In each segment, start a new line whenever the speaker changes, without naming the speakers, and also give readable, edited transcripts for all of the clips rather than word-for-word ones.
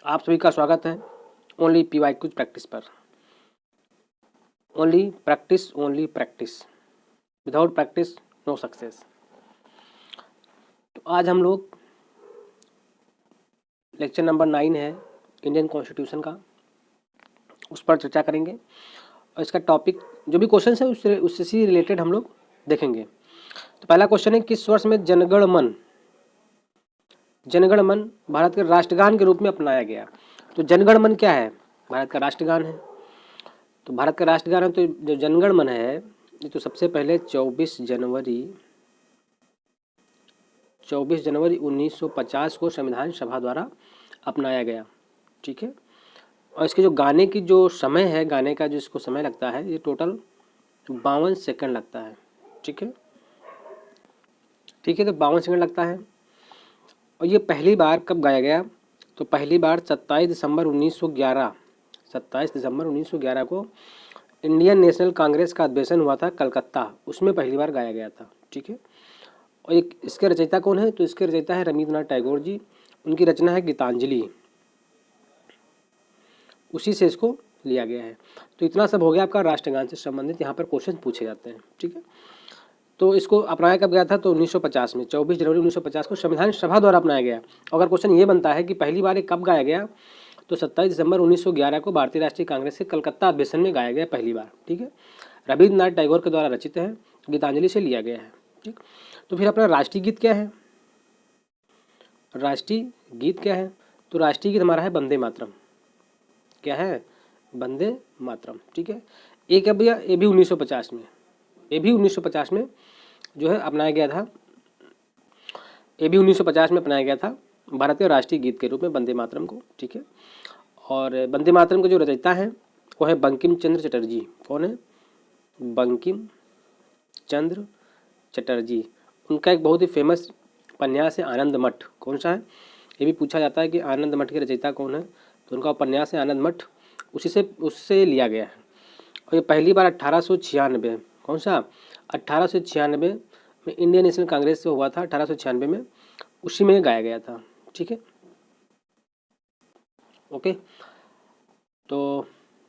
आप सभी का स्वागत है ओनली पीवाई क्विज प्रैक्टिस पर। Only practice, without practice no success. तो आज हम लोग लेक्चर नंबर 9 है इंडियन कॉन्स्टिट्यूशन का, उस पर चर्चा करेंगे और इसका टॉपिक जो भी क्वेश्चन है उससे रिलेटेड हम लोग देखेंगे। तो पहला क्वेश्चन है, किस वर्ष में जनगण मन भारत के राष्ट्रगान के रूप में अपनाया गया? तो जनगण मन क्या है? भारत का राष्ट्रगान है। तो भारत का राष्ट्रगान है, तो जो जनगण मन है ये तो सबसे पहले 24 जनवरी 1950 को संविधान सभा द्वारा अपनाया गया। ठीक है। और इसके जो गाने की जो समय है, गाने का जो इसको समय लगता है, ये टोटल 52 सेकंड लगता है। ठीक है, तो 52 सेकंड लगता है। और ये पहली बार कब गाया गया? तो पहली बार 27 दिसंबर 1911 को इंडियन नेशनल कांग्रेस का अधिवेशन हुआ था कलकत्ता, उसमें पहली बार गाया गया था। ठीक है। और एक इसके रचयिता कौन है? तो इसके रचयिता है रवींद्रनाथ टैगोर जी। उनकी रचना है गीतांजलि, उसी से इसको लिया गया है। तो इतना सब हो गया आपका राष्ट्रगान से संबंधित, यहाँ पर क्वेश्चन पूछे जाते हैं। ठीक है। तो इसको अपनाया कब गया था? तो 1950 में, 24 जनवरी 1950 को संविधान सभा द्वारा अपनाया गया। अगर क्वेश्चन ये बनता है कि पहली बार ये कब गाया गया, तो 27 दिसंबर 1911 को भारतीय राष्ट्रीय कांग्रेस के कलकत्ता अधिवेशन में गाया गया पहली बार। ठीक है। रवींद्रनाथ टैगोर के द्वारा रचित है, गीतांजलि से लिया गया है। ठीक। तो फिर अपना राष्ट्रीय गीत क्या है? राष्ट्रीय गीत क्या है? तो राष्ट्रीय गीत हमारा है वंदे मातरम। क्या है? वंदे मातरम। ठीक है। एक अब भैया ये भी 1950 में, ये भी 1950 में जो है अपनाया गया था। ये भी 1950 में अपनाया गया था भारत के राष्ट्रीय गीत के रूप में वंदे मातरम को। ठीक है। और वंदे मातरम के जो रचयिता हैं वो है बंकिम चंद्र चटर्जी। कौन है? बंकिम चंद्र चटर्जी। उनका एक बहुत ही फेमस उपन्यास है आनंद मठ। कौन सा है? ये भी पूछा जाता है कि आनंद मठ के रचयिता कौन है, तो उनका उपन्यास है आनंद मठ, उससे लिया गया है। और ये पहली बार 1896, कौन सा? 1896 में इंडियन नेशनल कांग्रेस से हुआ था, 1896 में, उसी में गाया गया था। ठीक है, ओके। तो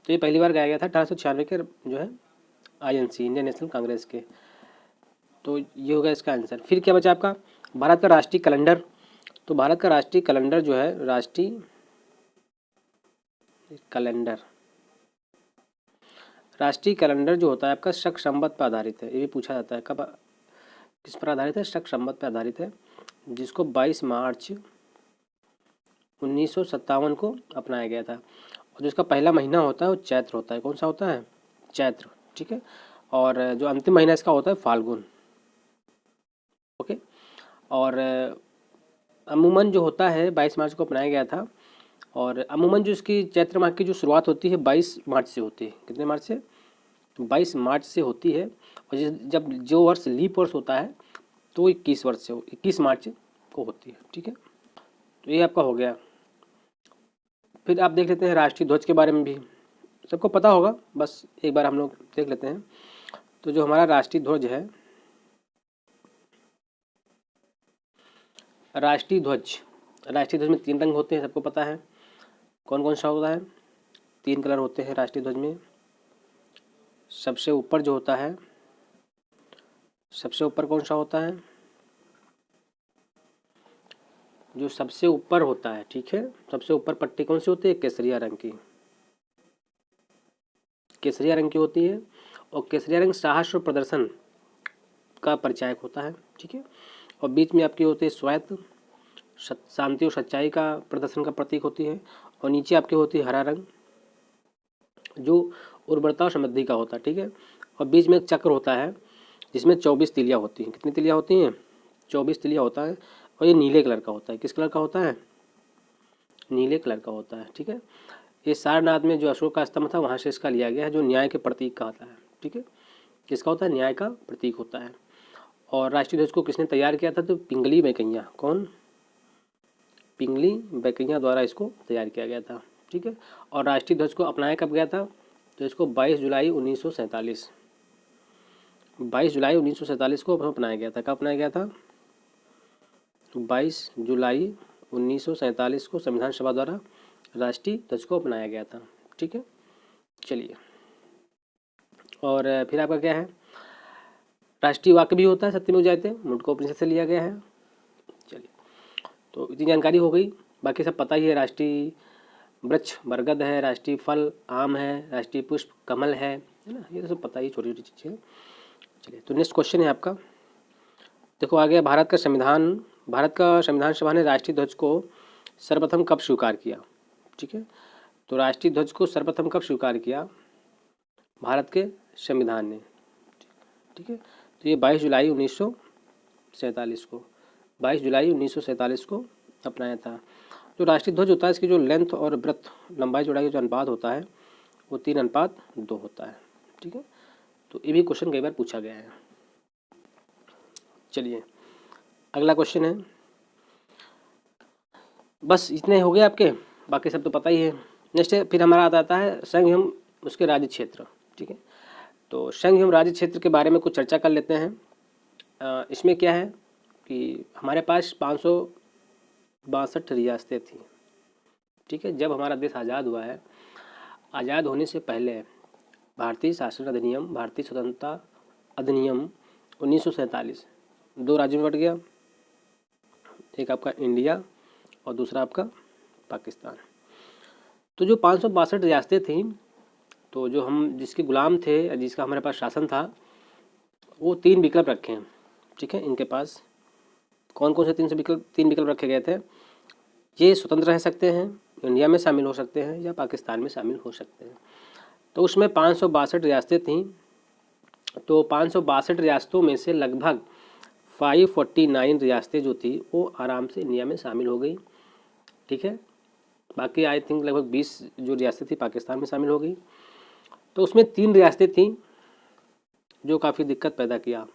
ये पहली बार गाया गया था 1896 के जो है आईएनसी, इंडियन नेशनल कांग्रेस के। तो ये होगा इसका आंसर। फिर क्या बचा आपका? भारत का राष्ट्रीय कैलेंडर। तो भारत का राष्ट्रीय कैलेंडर जो है, राष्ट्रीय कैलेंडर जो होता है आपका शक संवत पर आधारित है। ये भी पूछा जाता है, कब किस पर आधारित है? शक संवत पर आधारित है, जिसको 22 मार्च 1957 को अपनाया गया था। और जिसका पहला महीना होता है वो चैत्र होता है। कौन सा होता है? चैत्र। ठीक है। और जो अंतिम महीना इसका होता है फाल्गुन। ओके। और अमूमन जो होता है 22 मार्च को अपनाया गया था। और अमूमन जो इसकी चैत्र माह की जो शुरुआत होती है 22 मार्च से होती है। कितने मार्च से? 22 मार्च से होती है। और जब जो वर्ष लीप वर्ष होता है तो 21 मार्च को होती है। ठीक है। तो ये आपका हो गया। फिर आप देख लेते हैं राष्ट्रीय ध्वज के बारे में भी सबको पता होगा, बस एक बार हम लोग देख लेते हैं। तो जो हमारा राष्ट्रीय ध्वज है, राष्ट्रीय ध्वज में 3 रंग होते हैं, सबको पता है। कौन कौन सा होता है? 3 कलर होते हैं राष्ट्रीय ध्वज में। सबसे ऊपर जो होता है, सबसे ऊपर कौन सा होता है? जो सबसे ऊपर होता है, ठीक है, सबसे ऊपर पट्टी कौन सी होती है? केसरिया रंग की, केसरिया रंग की होती है। और केसरिया रंग साहस और प्रदर्शन का परिचायक होता है। ठीक है। और बीच में आपकी होती है श्वेत, शांति और सच्चाई का प्रदर्शन का प्रतीक होती है। और नीचे आपकी होती है हरा रंग, जो उर्वरता और समृद्धि का होता है। ठीक है। और बीच में एक चक्र होता है जिसमें 24 तिलियाँ होती हैं। कितनी तिलियाँ होती हैं? 24 तिलियाँ होता है। और ये नीले कलर का होता है। किस कलर का होता है? नीले कलर का होता है। ठीक है। ये सारनाथ में जो अशोक का स्तंभ था वहाँ से इसका लिया गया है, जो न्याय के प्रतीक का होता है। ठीक है। किसका होता है? न्याय का प्रतीक होता है। और राष्ट्रीय ध्वज को किसने तैयार किया था? तो पिंगली वेंकैया। कौन? पिंगली वेंकैया द्वारा इसको तैयार किया गया था। ठीक है। और राष्ट्रीय ध्वज को अपनाया कब गया था? तो इसको 22 जुलाई 1947, 22 जुलाई 1947 को अपनाया गया था। कब अपनाया गया था? 22 जुलाई 1947 को संविधान सभा द्वारा राष्ट्रीय ध्वज को अपनाया गया था। ठीक है, चलिए। और फिर आपका क्या है, राष्ट्रीय वाक्य भी होता है सत्यमेव जयते, मुंडकोपनिषद से लिया गया है। चलिए, तो इतनी जानकारी हो गई, बाकी सब पता ही है। राष्ट्रीय वृक्ष बरगद है, राष्ट्रीय फल आम है, राष्ट्रीय पुष्प कमल है ना, ये तो सब पता ही, छोटी छोटी चीज़ें। चलिए, तो नेक्स्ट क्वेश्चन है आपका, देखो आ गया, भारत का संविधान सभा ने राष्ट्रीय ध्वज को सर्वप्रथम कब स्वीकार किया। ठीक है, तो राष्ट्रीय ध्वज को सर्वप्रथम कब स्वीकार किया भारत के संविधान ने। ठीक है, तो ये 22 जुलाई 1947 को 22 जुलाई 1947 को अपनाया था। जो राष्ट्रीय ध्वज होता है, इसकी जो लेंथ और ब्रेथ, लंबाई चौड़ाई का जो अनुपात होता है वो 3:2 होता है। ठीक है, तो ये भी क्वेश्चन कई बार पूछा गया है। चलिए, अगला क्वेश्चन है, बस इतने हो गए आपके, बाकी सब तो पता ही है। नेक्स्ट है, फिर हमारा आता है संघ एवं उसके राज्य क्षेत्र। ठीक है, तो संघ एवं राज्य क्षेत्र के बारे में कुछ चर्चा कर लेते हैं। इसमें क्या है कि हमारे पास 562 रियासतें थी। ठीक है, जब हमारा देश आज़ाद हुआ है, आज़ाद होने से पहले भारतीय शासन अधिनियम, भारतीय स्वतंत्रता अधिनियम 1947 दो राज्यों में बट गया, एक आपका इंडिया और दूसरा आपका पाकिस्तान। तो जो 562 रियासतें थीं, तो जो हम जिसके गुलाम थे, जिसका हमारे पास शासन था, वो 3 विकल्प रखे हैं। ठीक है, इनके पास कौन कौन से 3 विकल्प रखे गए थे, ये स्वतंत्र रह सकते हैं, इंडिया में शामिल हो सकते हैं या पाकिस्तान में शामिल हो सकते हैं। तो उसमें 562 रियासतें थीं, तो 562 रियासतों में से लगभग 549 रियासतें जो थी वो आराम से इंडिया में शामिल हो गई। ठीक है, बाकी आई थिंक लगभग 20 जो रियासतें थी पाकिस्तान में शामिल हो गई। तो उसमें 3 रियासतें थीं जो काफ़ी दिक्कत पैदा किया।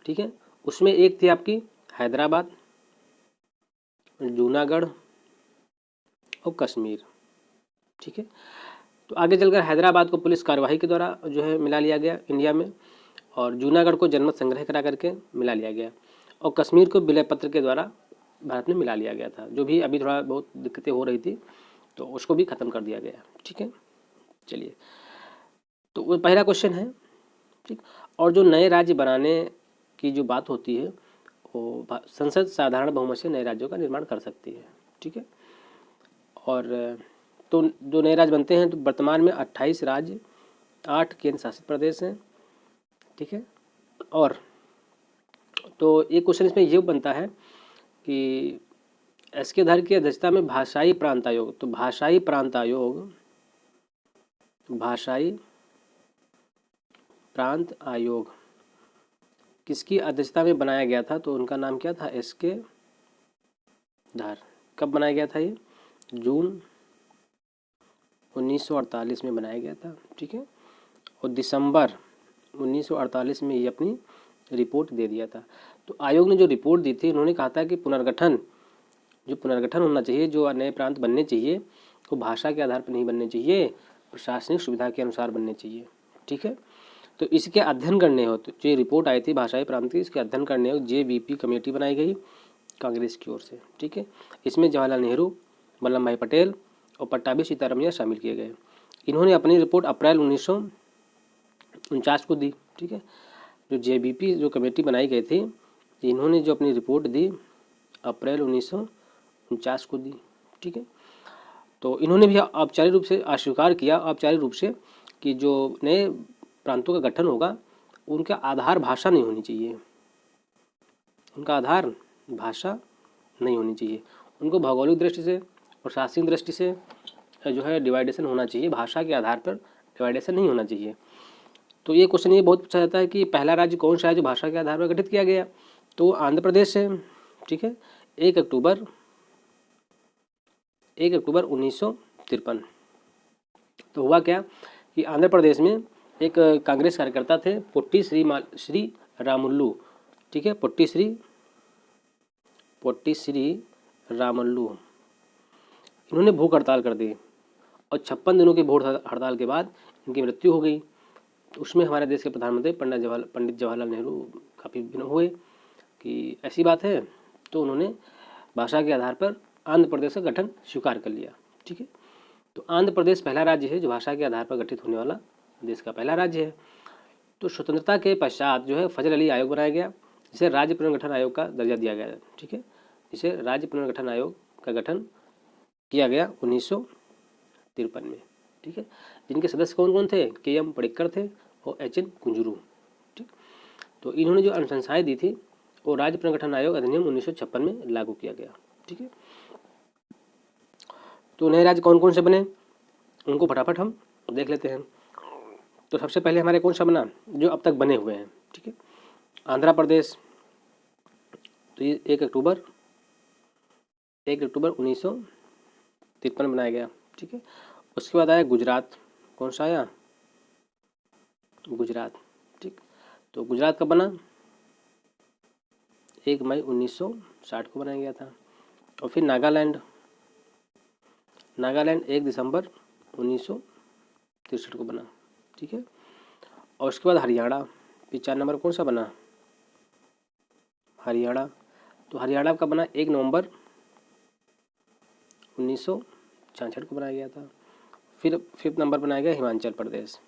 ठीक है, उसमें एक थी आपकी हैदराबाद, जूनागढ़ और कश्मीर। ठीक है, तो आगे चलकर हैदराबाद को पुलिस कार्यवाही के द्वारा जो है मिला लिया गया इंडिया में, और जूनागढ़ को जनमत संग्रह करा करके मिला लिया गया, और कश्मीर को विलय पत्र के द्वारा भारत में मिला लिया गया था। जो भी अभी थोड़ा बहुत दिक्कतें हो रही थी तो उसको भी ख़त्म कर दिया गया। ठीक है, चलिए, तो वो पहला क्वेश्चन है। ठीक, और जो नए राज्य बनाने की जो बात होती है, वो संसद साधारण बहुमत से नए राज्यों का निर्माण कर सकती है। ठीक है, और तो जो नए राज्य बनते हैं, तो वर्तमान में 28 राज्य, 8 केंद्र शासित प्रदेश हैं। ठीक है, और तो एक क्वेश्चन इसमें ये बनता है कि एस.के. धर की अध्यक्षता में भाषाई प्रांत आयोग, तो भाषाई प्रांत आयोग किसकी अध्यक्षता में बनाया गया था, तो उनका नाम क्या था, एस.के. धर। कब बनाया गया था, ये जून 1948 में बनाया गया था। ठीक है, और दिसंबर 1948 में ये अपनी रिपोर्ट दे दिया था। तो आयोग ने जो रिपोर्ट दी थी, उन्होंने कहा था कि पुनर्गठन होना चाहिए, जो नए प्रांत बनने चाहिए, वो भाषा के आधार पर नहीं बनने चाहिए, प्रशासनिक सुविधा के अनुसार बनने चाहिए। ठीक है, तो इसके अध्ययन करने हो, तो जो रिपोर्ट आई थी भाषाई प्रांत की, इसके अध्ययन करने हो JVP कमेटी बनाई गई कांग्रेस की ओर से। ठीक है, इसमें जवाहरलाल नेहरू, वल्लभ भाई पटेल और पट्टाभी सीतारमैया शामिल किए गए। इन्होंने अपनी रिपोर्ट अप्रैल 1949 को दी। ठीक है, जो JVP जो कमेटी बनाई गई थी, इन्होंने जो अपनी रिपोर्ट दी अप्रैल 1949 को दी। ठीक है, तो इन्होंने भी औपचारिक रूप से अस्वीकार किया, औपचारिक रूप से, कि जो नए प्रांतों का गठन होगा उनका आधार भाषा नहीं होनी चाहिए, उनका आधार भाषा नहीं होनी चाहिए, उनको भौगोलिक दृष्टि से, प्रशासनिक दृष्टि से जो है डिवाइडेशन होना चाहिए, भाषा के आधार पर डिवाइडेशन नहीं होना चाहिए। तो ये क्वेश्चन ये बहुत पूछा जाता है कि पहला राज्य कौन सा है जो भाषा के आधार पर गठित किया गया, तो आंध्र प्रदेश है। ठीक है, 1 अक्टूबर 1953। तो हुआ क्या कि आंध्र प्रदेश में एक कांग्रेस कार्यकर्ता थे, पोट्टी श्री रामुल्लू। ठीक है, पोट्टी श्री रामुल्लू, इन्होंने भूख हड़ताल कर दी, और 56 दिनों की भूख हड़ताल के बाद इनकी मृत्यु हो गई। तो उसमें हमारे देश के प्रधानमंत्री पंडित जवाहरलाल नेहरू काफ़ी विघ्न हुए कि ऐसी बात है, तो उन्होंने भाषा के आधार पर आंध्र प्रदेश का गठन स्वीकार कर लिया। ठीक है। तो आंध्र प्रदेश पहला राज्य है जो भाषा के आधार पर गठित होने वाला देश का पहला राज्य है। तो स्वतंत्रता के पश्चात जो है फजल अली आयोग बनाया गया, जिसे राज्य पुनर्गठन आयोग का दर्जा दिया गया है। ठीक है, जिसे राज्य पुनर्गठन आयोग का गठन किया गया 1953 में। ठीक है, जिनके सदस्य कौन कौन थे? KM पडिक्कर थे और HN कुंजरू। ठीक, तो इन्होंने जो अनुशंसाएं दी थी वो राज्य पुनर्गठन आयोग अधिनियम 1956 में लागू किया गया। ठीक है, तो नए राज्य कौन कौन से बने उनको फटाफट हम देख लेते हैं। तो सबसे पहले हमारे कौन सा बना जो अब तक बने हुए हैं? ठीक है, आंध्र प्रदेश, तो ये 1 अक्टूबर 1953 बनाया गया। ठीक है, उसके बाद आया गुजरात। कौन सा आया? गुजरात। ठीक, तो गुजरात कब बना? 1 मई 1960 को बनाया गया था। और फिर नागालैंड 1 दिसंबर 1963 को बना। ठीक है, और उसके बाद हरियाणा, फिर 4 नंबर कौन सा बना? हरियाणा। तो हरियाणा का बना 1 नवंबर 1966 को बनाया गया था। फिर 5th नंबर बनाया गया हिमाचल प्रदेश।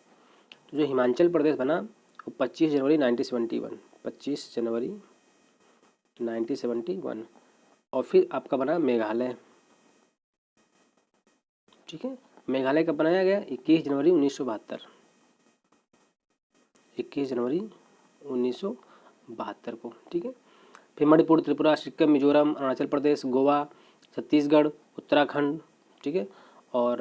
तो जो हिमाचल प्रदेश बना वो 25 जनवरी 1971। और फिर आपका बना मेघालय। ठीक है, मेघालय कब बनाया गया? 21 जनवरी 1972। 21 जनवरी 1972 को। ठीक है, फिर मणिपुर, त्रिपुरा, सिक्किम, मिजोरम, अरुणाचल प्रदेश, गोवा, छत्तीसगढ़, उत्तराखंड। ठीक है, और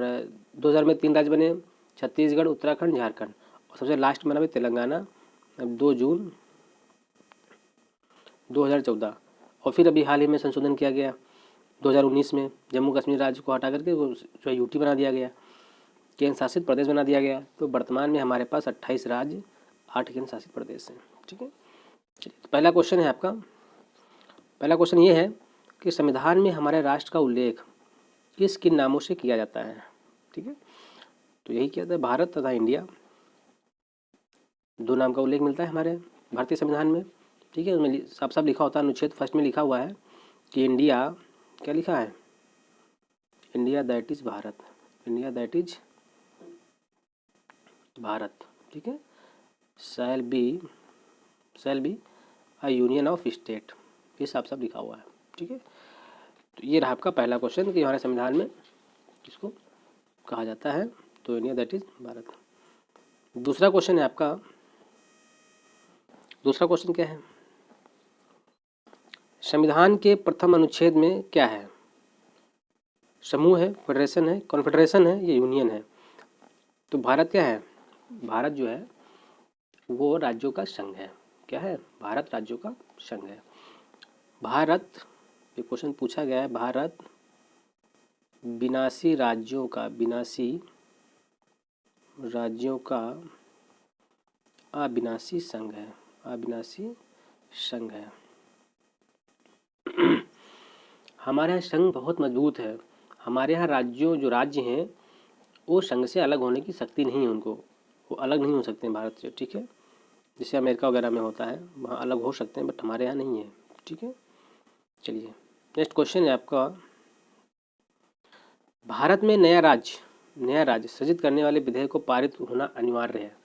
2000 में 3 राज्य बने, छत्तीसगढ़, उत्तराखंड, झारखंड। और सबसे लास्ट में बना तेलंगाना 2 जून 2014। और फिर अभी हाल ही में संशोधन किया गया 2019 में, जम्मू कश्मीर राज्य को हटा करके वो जो यूटी बना दिया गया, केंद्र शासित प्रदेश बना दिया गया। तो वर्तमान में हमारे पास 28 राज्य 8 केंद्र शासित प्रदेश हैं। ठीक है, चलिए तो पहला क्वेश्चन है आपका, पहला क्वेश्चन ये है कि संविधान में हमारे राष्ट्र का उल्लेख किस किन नामों से किया जाता है? ठीक है, तो यही किया जाता है भारत तथा इंडिया, 2 नाम का उल्लेख मिलता है हमारे भारतीय संविधान में। ठीक है, उसमें साफ साफ लिखा होता है, अनुच्छेद फर्स्ट में लिखा हुआ है कि इंडिया, क्या लिखा है? India that is Bharat, India that is Bharat. ठीक है, shall be a union of state, ये साफ साफ लिखा हुआ है। ठीक है, तो ये रहा आपका पहला क्वेश्चन कि हमारे संविधान में किसको कहा जाता है, तो इंडिया दैट इज भारत। दूसरा क्वेश्चन है आपका, दूसरा क्वेश्चन क्या है? संविधान के प्रथम अनुच्छेद में क्या है? समूह है, फेडरेशन है, कॉन्फेडरेशन है, ये यूनियन है। तो भारत क्या है? भारत जो है वो राज्यों का संघ है। क्या है? भारत राज्यों का संघ है। भारत, ये क्वेश्चन पूछा गया है, भारत विनाशी राज्यों का अविनाशी संघ है, अविनाशी संघ है। हमारे यहाँ संघ बहुत मजबूत है। हमारे यहाँ जो राज्य हैं वो संघ से अलग होने की शक्ति नहीं है उनको, वो अलग नहीं हो सकते हैं भारत से। ठीक है, जैसे अमेरिका वगैरह में होता है, वहाँ अलग हो सकते हैं, बट हमारे यहाँ नहीं है। ठीक है, चलिए नेक्स्ट क्वेश्चन है आपका, भारत में नया राज्य सृजित करने वाले विधेयक को पारित होना अनिवार्य है।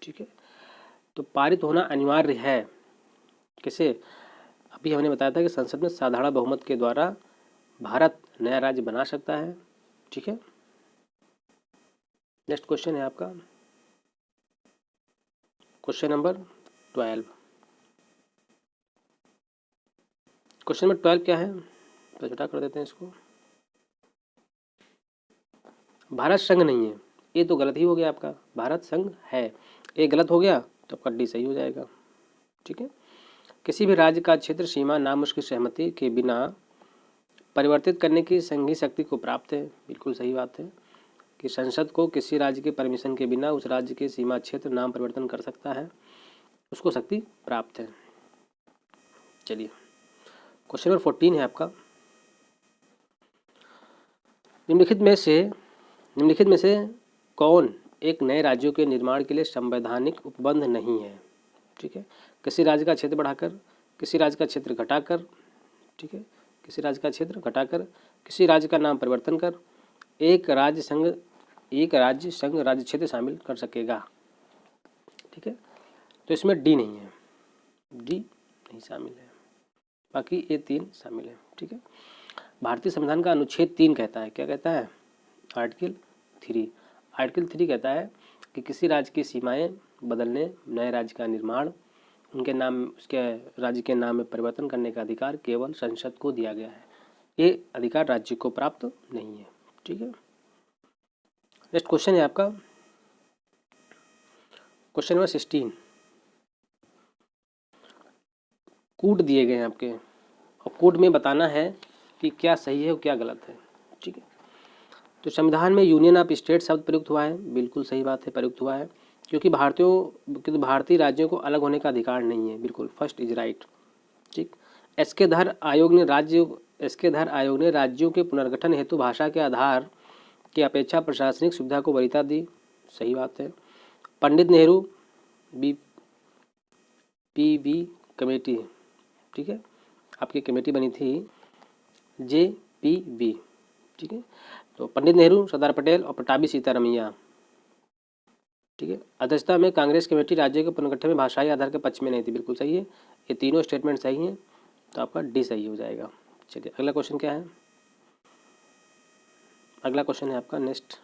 ठीक है, तो पारित होना अनिवार्य है कैसे? अभी हमने बताया था कि संसद में साधारण बहुमत के द्वारा भारत नया राज्य बना सकता है। ठीक है, नेक्स्ट क्वेश्चन है आपका क्वेश्चन नंबर 12। क्वेश्चन नंबर 12 क्या है? तो छोटा कर देते हैं इसको। भारत संघ नहीं है, ये तो गलत ही हो गया आपका। भारत संघ है, ये गलत हो गया तो आपका डी सही हो जाएगा। ठीक है, किसी भी राज्य का क्षेत्र सीमा नाम उसकी सहमति के बिना परिवर्तित करने की संघीय शक्ति को प्राप्त है। बिल्कुल सही बात है कि संसद को किसी राज्य के परमिशन के बिना उस राज्य के सीमा क्षेत्र नाम परिवर्तन कर सकता है, उसको शक्ति प्राप्त है। चलिए क्वेश्चन नंबर 14 है आपका, निम्नलिखित में से कौन एक नए राज्यों के निर्माण के लिए संवैधानिक उपबंध नहीं है? ठीक है, किसी राज्य का क्षेत्र बढ़ाकर, किसी राज्य का क्षेत्र घटाकर, ठीक है, किसी राज्य का क्षेत्र घटाकर, किसी राज्य का नाम परिवर्तन कर, एक राज्य संघ राज्य क्षेत्र शामिल कर सकेगा। ठीक है, तो इसमें डी नहीं है, डी नहीं शामिल है, बाकी ये 3 शामिल है। ठीक है, भारतीय संविधान का अनुच्छेद 3 कहता है, क्या कहता है? आर्टिकल 3 कहता है कि किसी राज्य की सीमाएं बदलने, नए राज्य का निर्माण, उनके नाम, उसके राज्य के नाम में परिवर्तन करने का अधिकार केवल संसद को दिया गया है। ये अधिकार राज्य को प्राप्त नहीं है। ठीक है, नेक्स्ट क्वेश्चन है आपका क्वेश्चन नंबर 16। कूट दिए गए हैं आपके, और कूट में बताना है कि क्या सही है और क्या गलत है। ठीक है, तो संविधान में यूनियन ऑफ स्टेट शब्द प्रयुक्त हुआ है, बिल्कुल सही बात है, प्रयुक्त हुआ है, क्योंकि भारतीय राज्यों को अलग होने का अधिकार नहीं है, बिल्कुल, फर्स्ट इज राइट। ठीक, एसके धर आयोग ने राज्यों के पुनर्गठन हेतु भाषा के आधार की अपेक्षा प्रशासनिक सुविधा को वरीयता दी, सही बात है। पंडित नेहरू PV कमेटी, ठीक है, आपकी कमेटी बनी थी JPV। ठीक है, तो पंडित नेहरू, सरदार पटेल और पटाभी सीतारमैया। ठीक है, अध्यक्षता में कांग्रेस कमेटी राज्य के पुनर्गठन में भाषाई आधार के पक्ष में नहीं थी, बिल्कुल सही है, ये तीनों स्टेटमेंट सही हैं, तो आपका डी सही हो जाएगा। चलिए अगला क्वेश्चन क्या है? अगला क्वेश्चन है आपका नेक्स्ट,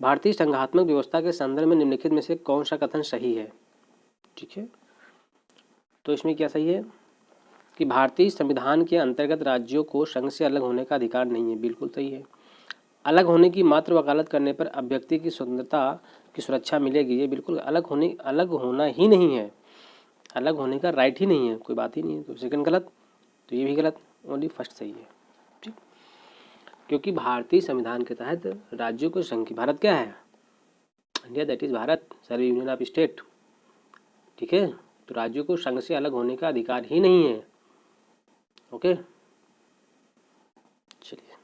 भारतीय संघात्मक व्यवस्था के संदर्भ में निम्नलिखित में से कौन सा कथन सही है? ठीक है, तो इसमें क्या सही है कि भारतीय संविधान के अंतर्गत राज्यों को संघ से अलग होने का अधिकार नहीं है, बिल्कुल सही है। अलग होने की मात्र वकालत करने पर अभिव्यक्ति की स्वतंत्रता की सुरक्षा मिलेगी, ये बिल्कुल अलग होना ही नहीं है, अलग होने का राइट ही नहीं है, कोई बात ही नहीं है। तो सेकंड गलत, तो ये भी गलत, ओनली फर्स्ट सही है। ठीक, क्योंकि भारतीय संविधान के तहत राज्यों को संघ की, भारत क्या है? इंडिया, दैट इज भारत, सर्व यूनियन ऑफ स्टेट। ठीक है, तो राज्यों को संघ से अलग होने का अधिकार ही नहीं है। ओके, चलिए,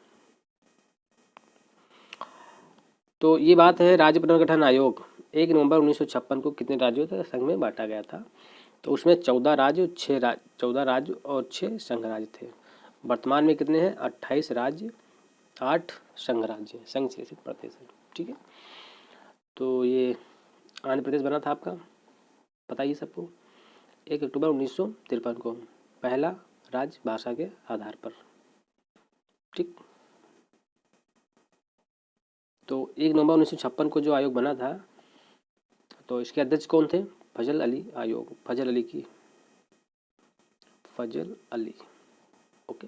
तो ये बात है राज्य पुनर्गठन आयोग 1 नवंबर 1956 को कितने राज्यों तक संघ में बांटा गया था? तो उसमें 14 राज्य और 6 संघ राज्य थे। वर्तमान में कितने हैं? 28 राज्य, 8 संघ राज्य, संघ शासित प्रदेश है। ठीक है, तो ये आंध्र प्रदेश बना था आपका, पता ही सबको, 1 अक्टूबर 1953 को, पहला राज्य भाषा के आधार पर। ठीक, तो 1 नवंबर 1956 को जो आयोग बना था, तो इसके अध्यक्ष कौन थे? फजल अली आयोग, फजल अली। ओके,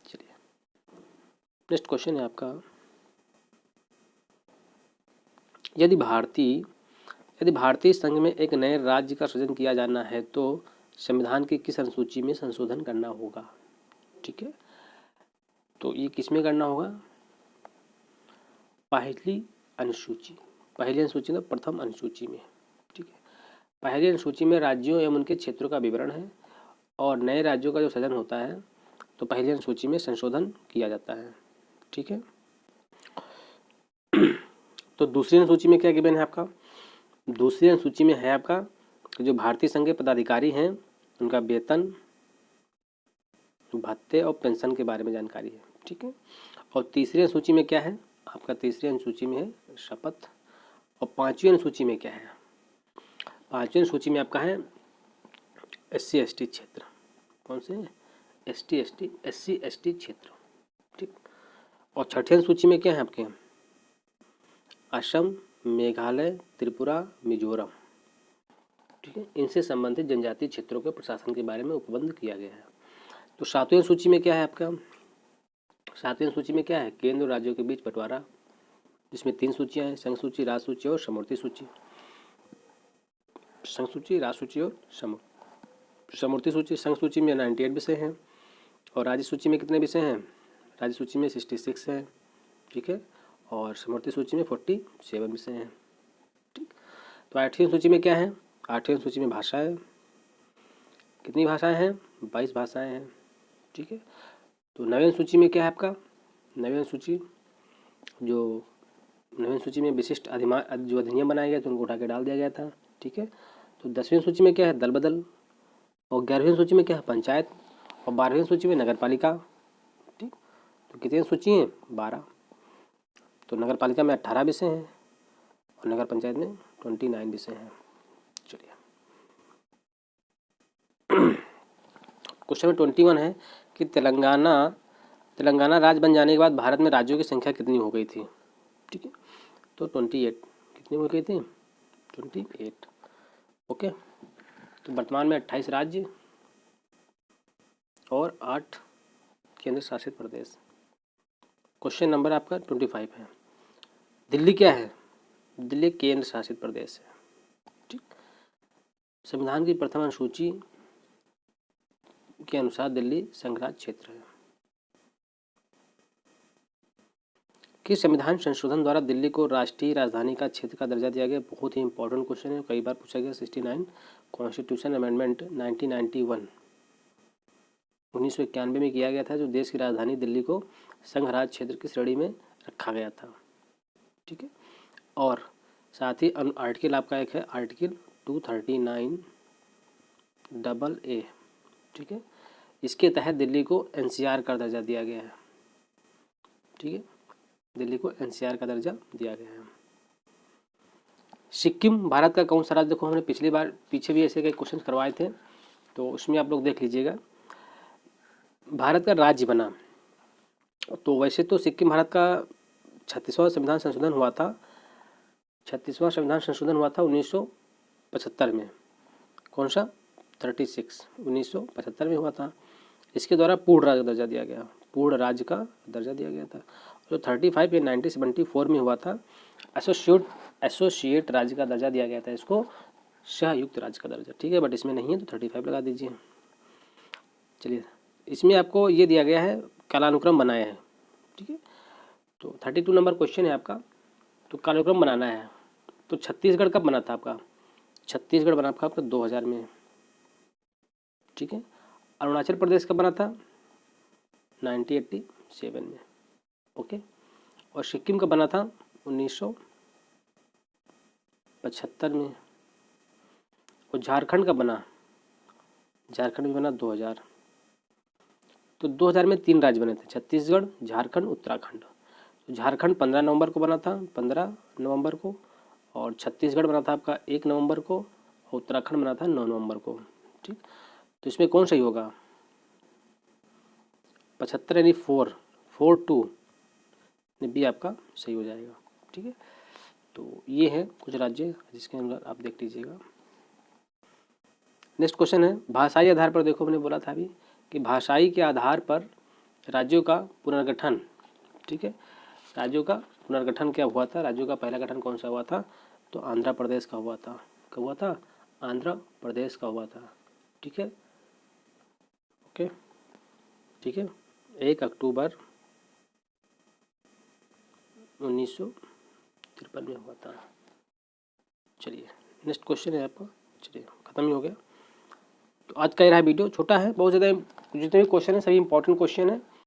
चलिए नेक्स्ट क्वेश्चन है आपका, यदि भारतीय संघ में एक नए राज्य का सृजन किया जाना है तो संविधान की किस अनुसूची में संशोधन करना होगा? ठीक है, तो ये किस में करना होगा? पहली अनुसूची में, प्रथम अनुसूची में। ठीक है, पहली अनुसूची में राज्यों एवं उनके क्षेत्रों का विवरण है, और नए राज्यों का जो सृजन होता है तो पहली अनुसूची में संशोधन किया जाता है। ठीक है, तो दूसरी अनुसूची में क्या गिवन है आपका? दूसरी अनुसूची में है आपका जो भारतीय संघ के पदाधिकारी हैं उनका वेतन, भत्ते और पेंशन के बारे में जानकारी है। ठीक है, और तीसरी अनुसूची में क्या है आपका? तीसरी अनुसूची में है शपथ, और पांचवी अनुसूची में क्या है? पांचवी अनुसूची में आपका है SC ST क्षेत्र। कौन से? SC ST क्षेत्र। ठीक, और छठी अनुसूची में क्या है आपके? असम, मेघालय, त्रिपुरा, मिजोरम। ठीक है, इनसे संबंधित जनजातीय क्षेत्रों के प्रशासन के बारे में उपबंध किया गया है। तो सातवीं सूची में क्या है आपका? सातवीं सूची में क्या है? केंद्र और राज्यों के बीच बंटवारा, जिसमें 3 सूचियां हैं, संघ सूची, राज्य सूची और समवर्ती सूची। संघ सूची, राज्य सूची और समवर्ती सूची। संघ सूची में 98 विषय हैं, और राज्य सूची में कितने विषय हैं? राज्य सूची में 66 हैं। ठीक है, और समवर्ती सूची में 47 विषय हैं। ठीक, तो 8वीं सूची में क्या है? 8वीं सूची में भाषाएं, कितनी भाषाएं हैं? 22 भाषाएं हैं। ठीक है, तो 9वीं सूची में क्या है आपका? 9वीं सूची में विशिष्ट जो अधिनियम बनाए गए थे उनको उठा के डाल दिया गया था। ठीक है, तो 10वीं सूची में क्या है? दल बदल, और 11वीं सूची में क्या है? पंचायत, और 12वीं सूची में नगर पालिका। ठीक, तो कितनी सूची हैं? 12। तो नगर पालिका में 18 विषय हैं और नगर पंचायत में 29 विषय हैं। चलिए क्वेश्चन नंबर 21 है कि तेलंगाना राज्य बन जाने के बाद भारत में राज्यों की संख्या कितनी हो गई थी? ठीक है, तो 28। कितनी हो गई थी? 28। ओके, तो वर्तमान में 28 राज्य और 8 केंद्र शासित प्रदेश। क्वेश्चन नंबर आपका 25 है, दिल्ली क्या है? दिल्ली केंद्र शासित प्रदेश है। ठीक, संविधान की प्रथम अनुसूची के अनुसार दिल्ली संघराज्य क्षेत्र है। किस संविधान संशोधन द्वारा दिल्ली को राष्ट्रीय राजधानी का क्षेत्र का दर्जा दिया गया? बहुत ही इंपॉर्टेंट क्वेश्चन है, कई बार पूछा गया। 69 कॉन्स्टिट्यूशन अमेंडमेंट 1991 1991 में किया गया था, जो देश की राजधानी दिल्ली को संघराज्य क्षेत्र की श्रेणी में रखा गया था। ठीक है, और साथ ही आर्टिकल आपका एक है आर्टिकल 239AA। ठीक है, इसके तहत दिल्ली को NCR का दर्जा दिया गया है। ठीक है, दिल्ली को NCR का दर्जा दिया गया है। सिक्किम भारत का कौन सा राज्य? देखो हमने पिछली बार पीछे भी ऐसे कई क्वेश्चन करवाए थे, तो उसमें आप लोग देख लीजिएगा। भारत का राज्य बना तो वैसे तो सिक्किम भारत का 36वां संविधान संशोधन हुआ था। 36वां संविधान संशोधन हुआ था 1975 में। कौन सा? 36 1975 में हुआ था। इसके द्वारा पूर्ण राज्य का दर्जा दिया गया, पूर्ण राज्य का दर्जा दिया गया था। जो 35 या 1974 में हुआ था एसोसिएट राज्य का दर्जा दिया गया था, इसको सहयुक्त राज्य का दर्जा। ठीक है, बट इसमें नहीं है तो 35 लगा दीजिए। चलिए, इसमें आपको ये दिया गया है, कालानुक्रम बनाया है। ठीक है, तो 32 नंबर क्वेश्चन है आपका, तो कालानुक्रम बनाना है। तो छत्तीसगढ़ कब बना था आपका? छत्तीसगढ़ बना था आपका 2000 में। ठीक है, अरुणाचल प्रदेश कब बना था? 1987 में। ओके, और सिक्किम कब बना था? 1975 में। और झारखंड कब बना? झारखंड भी बना 2000। तो 2000 में 3 राज्य बने थे, छत्तीसगढ़, झारखंड, उत्तराखंड। तो झारखंड 15 नवंबर को बना था, 15 नवंबर को, और छत्तीसगढ़ बना था आपका 1 नवंबर को, और उत्तराखंड बना था 9 नवंबर को। ठीक, तो इसमें कौन सही होगा? 75 यानी 442 भी आपका सही हो जाएगा। ठीक है, तो ये है कुछ राज्य जिसके अंदर आप देख लीजिएगा। नेक्स्ट क्वेश्चन है, भाषाई आधार पर। देखो मैंने बोला था अभी कि भाषाई के आधार पर राज्यों का पुनर्गठन। ठीक है, राज्यों का पुनर्गठन क्या हुआ था? राज्यों का पहला गठन कौन सा हुआ था? तो आंध्र प्रदेश का हुआ था। कब हुआ था? आंध्र प्रदेश का हुआ था। ठीक है, ओके, ठीक है, 1 अक्टूबर 1953 में हुआ था। चलिए नेक्स्ट क्वेश्चन है आपका। चलिए खत्म ही हो गया। तो आज का ये रहा वीडियो, छोटा है बहुत ज़्यादा, जितने भी क्वेश्चन है सभी इंपॉर्टेंट क्वेश्चन है।